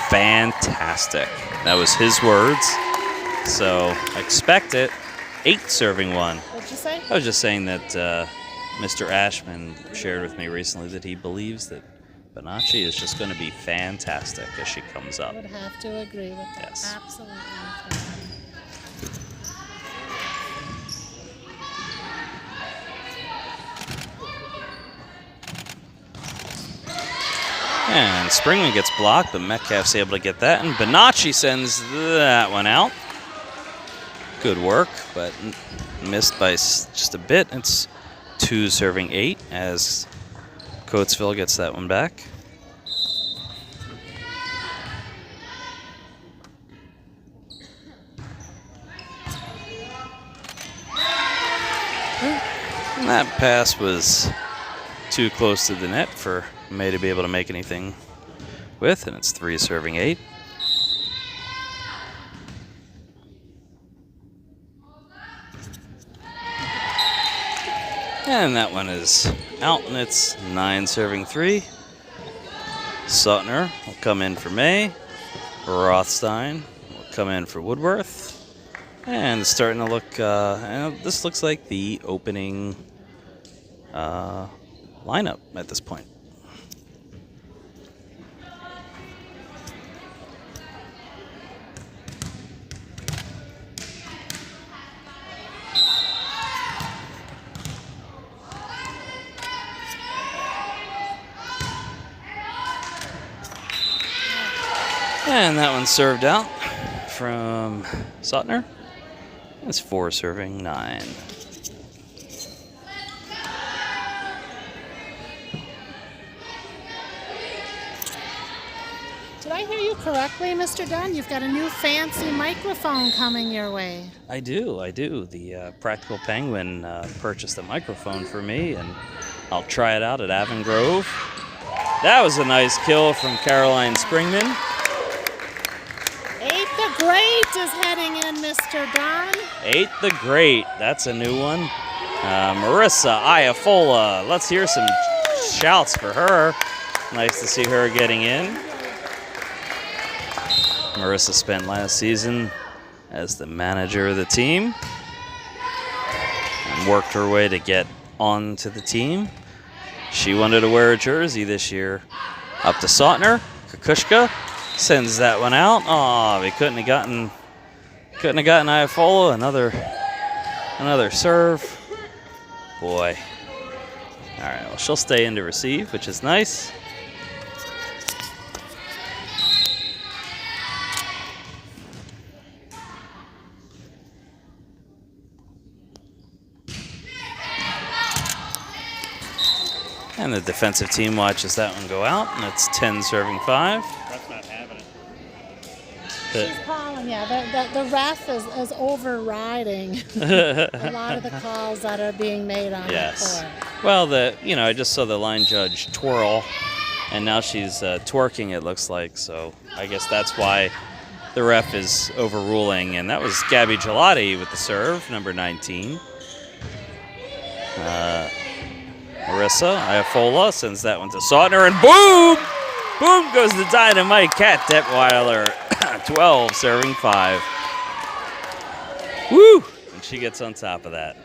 fantastic. That was his words. So expect it. 8 serving 1. What'd you say? I was just saying that Mr. Ashman shared with me recently that he believes that Bonacci is just going to be fantastic as she comes up. I would have to agree with that. Yes. Absolutely. And Springman gets blocked, but Metcalf's able to get that, and Bonacci sends that one out. Good work, but missed by just a bit. It's 2 serving 8 as Coatesville gets that one back. And that pass was too close to the net for May to be able to make anything with, and it's 3 serving 8. And that one is out, and it's 9 serving 3. Sutner will come in for May. Rothstein will come in for Woodworth. And it's starting to look, this looks like the opening lineup at this point. And that one served out from Sutner. It's 4 serving 9. Did I hear you correctly, Mr. Dunn? You've got a new fancy microphone coming your way. I do. The Practical Penguin purchased a microphone for me, and I'll try it out at Avon Grove. That was a nice kill from Caroline Springman. 8 the Great is heading in, Mr. Dunn. 8 the Great. That's a new one. Marissa Iafola. Let's hear some shouts for her. Nice to see her getting in. Marissa spent last season as the manager of the team. And and worked her way to get onto the team. She wanted to wear a jersey this year. Up to Sautner. Kukushka sends that one out. Oh, we couldn't have gotten Iafola. Another serve. Boy. All right, well, she'll stay in to receive, which is nice. And the defensive team watches that one go out, and it's 10 serving 5. That's not having it. She's calling, yeah. The ref is overriding a lot of the calls that are being made on the court. Well, I just saw the line judge twirl, and now she's twerking, it looks like. So I guess that's why the ref is overruling. And that was Gabby Gelati with the serve, number 19. Marissa Iafola sends that one to Sautner, and boom! Boom goes the dynamite. Kat Detweiler, 12, serving 5. Woo! And she gets on top of that.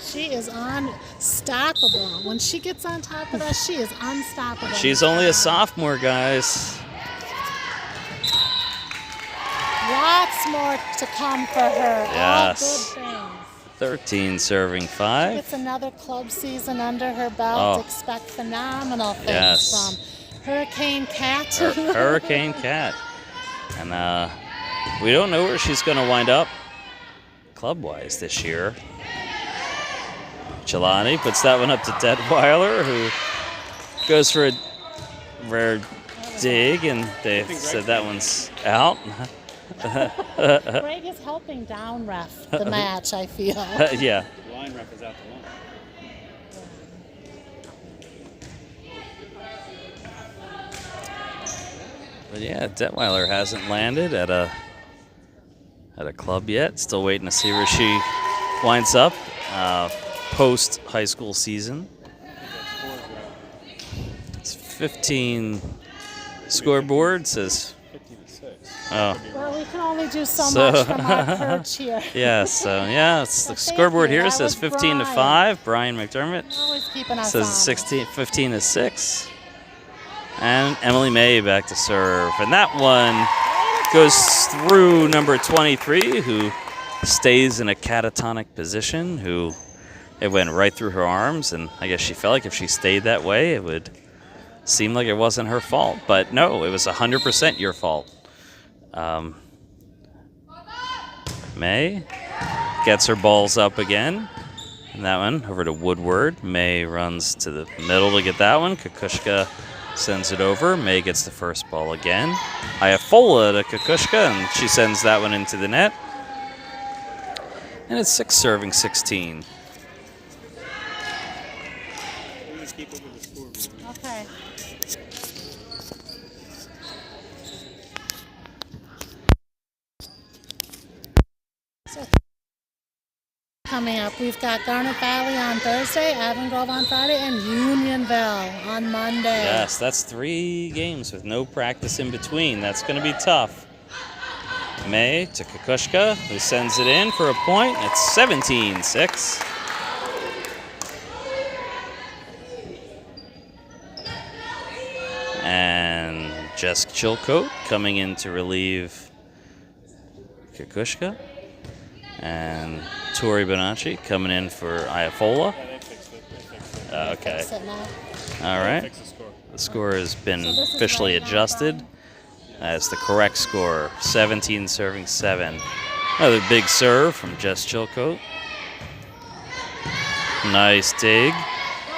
She is unstoppable. When she gets on top of that, she is unstoppable. She's only a sophomore, guys. Lots more to come for her. Yes. All good things. 13 serving She 5. gets another club season under her belt. Oh. Expect phenomenal things Yes. from Hurricane Cat. Hurricane Cat. And we don't know where she's going to wind up club-wise this year. Jelani puts that one up to Detweiler, who goes for a rare dig, and they said that one's out. Greg is helping down ref the match, I feel. Yeah. The line ref is out to lunch. But yeah, Detweiler hasn't landed at a club yet. Still waiting to see where she winds up post high school season. It's 15 scoreboard says. 15-6. Oh. Well, we can only do so much from our perch here. Yeah, so yeah, it's the Well, thank scoreboard you. here That says was 15 to Brian. 5. Brian McDermott Always keeping us says honest. 15 to 6. And Emily May back to serve. And that one goes through number 23, who stays in a catatonic position, who it went right through her arms. And I guess she felt like if she stayed that way, it would seem like it wasn't her fault. But no, it was 100% your fault. May gets her balls up again. And that one over to Woodward. May runs to the middle to get that one. Kukushka sends it over. May gets the first ball again. Iafola to Kukushka, and she sends that one into the net. And it's 6 serving 16. We just keep up with the scoreboard. Okay. So, coming up, we've got Garnet Valley on Thursday, Avon Grove on Friday, and Unionville on Monday. Yes, that's 3 games with no practice in between. That's going to be tough. May to Kukushka, who sends it in for a point. It's 17-6. And Jess Chilcote coming in to relieve Kukushka. And Tori Bonacci coming in for Iafola. Yeah, they fixed it. They fixed it. Okay. Fix it now. All right. Fix the score. The score has been So this is officially right now, adjusted. Brian? That's the correct score. 17 serving 7. Another big serve from Jess Chilcote. Nice dig.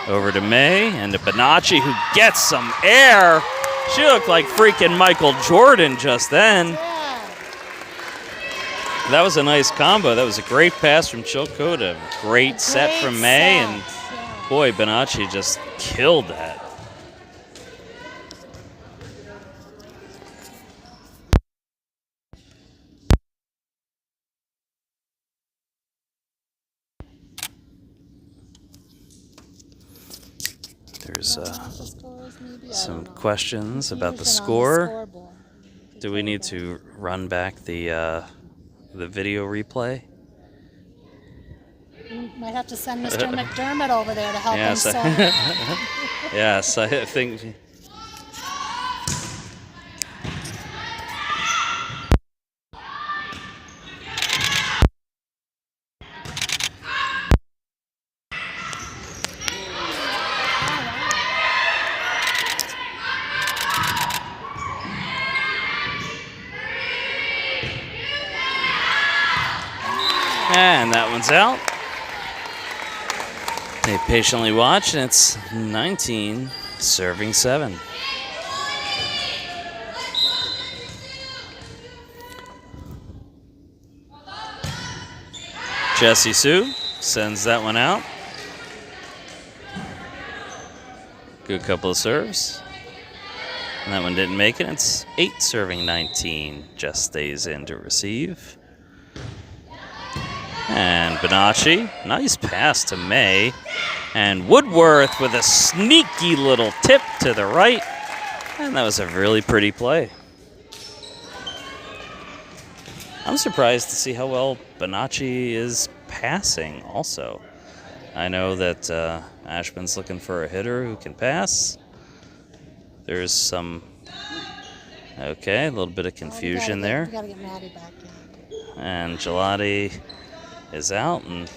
Over to May and to Bonacci, who gets some air. She looked like freaking Michael Jordan just then. Yeah. That was a nice combo. That was a great pass from Chilcote. A great set Great from May. set. And Yeah. boy, Bonacci just killed that. There's The scores, maybe? I some don't know. questions about the Confusion on score. scoreboard. Do we need to run back the video replay? Might have to send Mr. McDermott over there to help him Yes, serve. yes, I think. And that one's out. They patiently watch, and it's 19 serving 7. Jessie Sue sends that one out. Good couple of serves. And that one didn't make it. It's 8 serving 19. Just stays in to receive. And Bonacci, nice pass to May. And Woodworth with a sneaky little tip to the right. And that was a really pretty play. I'm surprised to see how well Bonacci is passing also. I know that Ashman's looking for a hitter who can pass. There's some, okay, a little bit of confusion there. We gotta get Maddie back in. And Gelati is out, and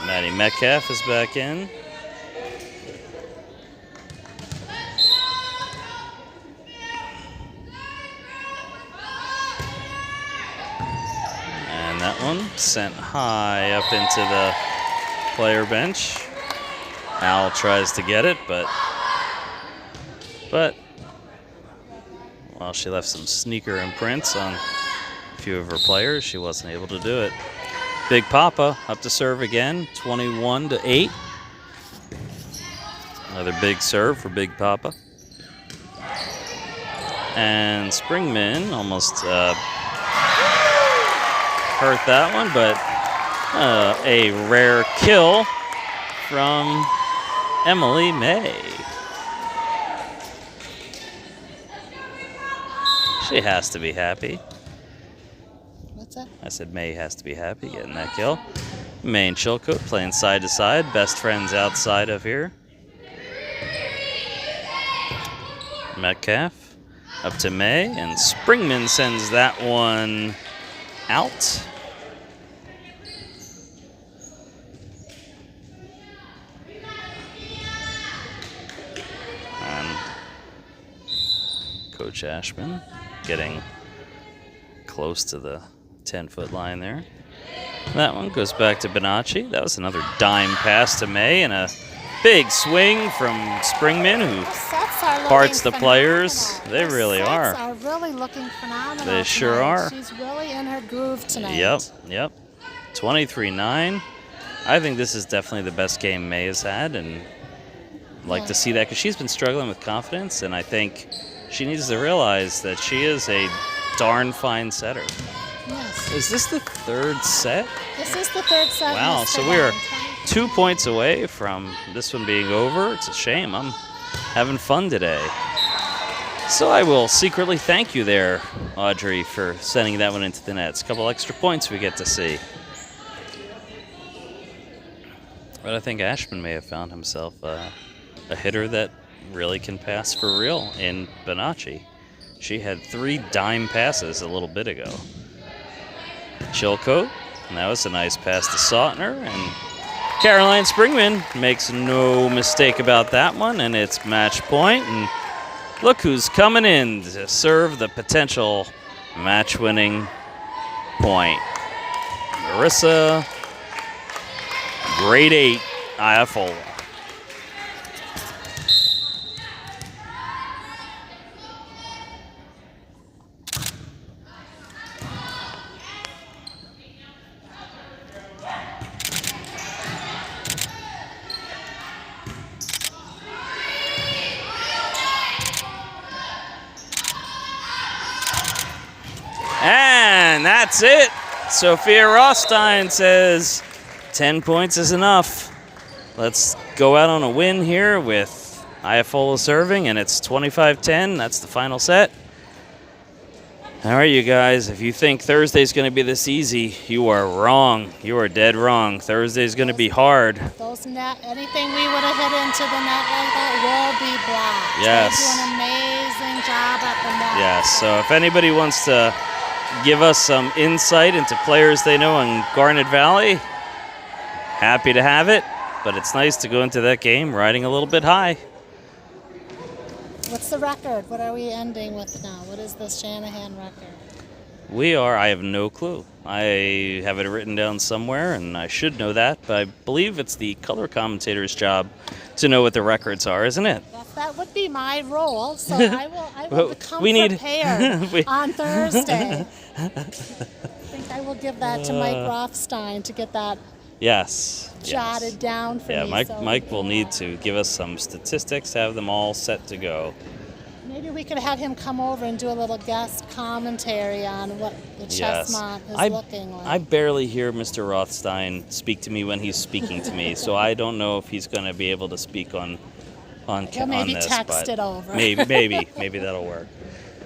Maddie Metcalf is back in. And that one sent high up into the player bench. Al tries to get it, but well, she left some sneaker imprints on a few of her players. She wasn't able to do it. Big Papa up to serve again, 21-8. Another big serve for Big Papa. And Springman almost hurt that one, but a rare kill from Emily May. She has to be happy. What's that? I said May has to be happy getting that kill. May and Chilcote playing side to side. Best friends outside of here. Metcalf up to May, and Springman sends that one out. And Coach Ashman getting close to the 10-foot line there. That one goes back to Bonacci. That was another dime pass to May, and a big swing from Springman, who parts the players. They really are. Are really looking phenomenal. They sure tonight. are. She's really in her groove tonight. Yep. 23-9. I think this is definitely the best game May has had, and like to see that because she's been struggling with confidence, and I think she needs to realize that she is a darn fine setter. Yes. Is this the third set? This is the third set. Wow, so we're 2 points away from this one being over. It's a shame. I'm having fun today. So I will secretly thank you there, Audrey, for sending that one into the nets. A couple extra points we get to see. But I think Ashman may have found himself a hitter that really can pass for real in Bonacci. She had 3 dime passes a little bit ago. Chilcote, and that was a nice pass to Sautner, and Caroline Springman makes no mistake about that one, and it's match point, and look who's coming in to serve the potential match-winning point. Marissa, grade 8, Iafolla. And that's it. Sophia Rothstein says 10 points is enough. Let's go out on a win here with Iafolla serving, and it's 25-10. That's the final set. All right, you guys, if you think Thursday's going to be this easy, you are wrong. You are dead wrong. Thursday's going to be hard. Those net, anything we would have hit into the net like that will be blocked. Yes. They do an amazing job at the net. Yes, so if anybody wants to give us some insight into players they know in Garnet Valley, happy to have it. But it's nice to go into that game riding a little bit high. What's the record? What are we ending with now? What is the Shanahan record? I have no clue. I have it written down somewhere, and I should know that, but I believe it's the color commentator's job to know what the records are, isn't it? That would be my role, so I will become We need- prepared on Thursday. I think I will give that to Mike Rothstein to get that Yes. jotted down for Yeah, me. Mike will need to give us some statistics, have them all set to go. Maybe we could have him come over and do a little guest commentary on what the Chestnut is looking like. I barely hear Mr. Rothstein speak to me when he's speaking to me, so I don't know if he's going to be able to speak on maybe this. text but it over. maybe that'll work.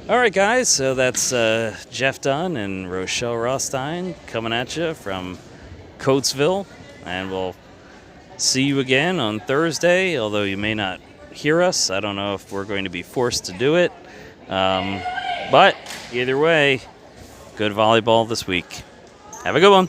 All right, guys, so that's Jeff Dunn and Rochelle Rothstein coming at you from Coatesville, and we'll see you again on Thursday, although you may not hear us. I don't know if we're going to be forced to do it. But either way, good volleyball this week. Have a good one.